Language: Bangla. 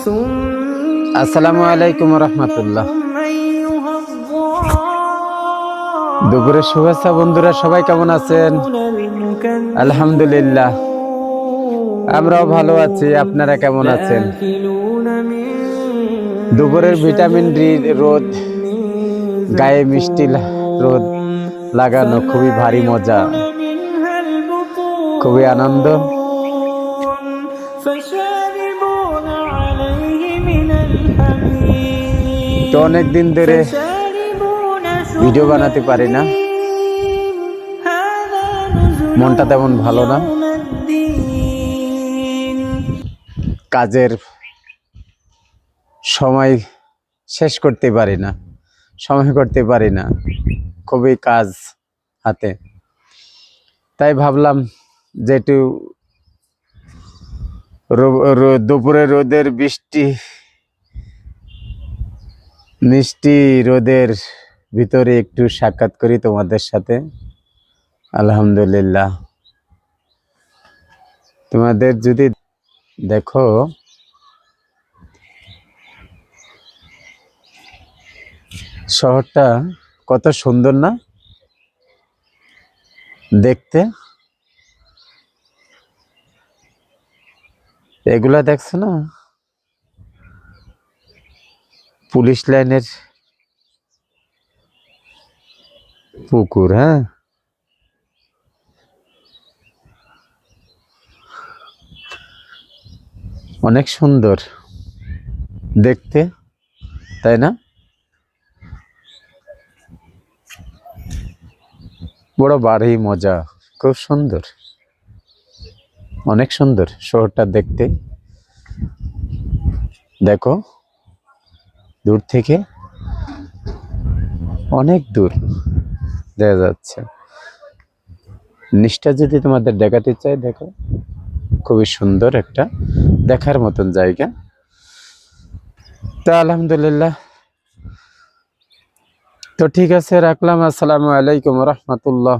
আসসালামু আলাইকুম রহমতুল্লাহ। দুপুরের শুভেচ্ছা বন্ধুরা, সবাই কেমন আছেন? আলহামদুলিল্লাহ, আমরাও ভালো আছি। আপনারা কেমন আছেন? দুপুরের ভিটামিন ডি রোদ, গায়ে মিষ্টি রোদ লাগানো খুবই ভারী মজা, খুবই আনন্দ। তো অনেকদিন ধরে ভিডিও বানাতে পারি না, মনটা তেমন ভালো না, কাজের সময় শেষ করতে পারি না, সময় করতে পারি না, খুবই কাজ হাতে। তাই ভাবলাম যে একটু দুপুরে রোদের মিষ্টি রোদের ভিতরে একটু সাক্ষাৎ করি তোমাদের সাথে। আলহামদুলিল্লাহ, তোমাদের যদি দেখো শহরটা কত সুন্দর না দেখতে। এগুলা দেখছো না, পুলিশ লাইনের পুকুর। হ্যাঁ, অনেক সুন্দর দেখতে, তাই না? বড় বাড়ি মজা, খুব সুন্দর, অনেক সুন্দর শহরটা দেখতে। দেখো দূর থেকে অনেক দূর দেখা যাচ্ছে। নিচটা যদি তোমাদের দেখাতে চাই, দেখো খুবই সুন্দর একটা দেখার মতন জায়গা। তো আলহামদুলিল্লাহ, তো ঠিক আছে, রাখলাম। আসসালামু আলাইকুম রহমতুল্লাহ।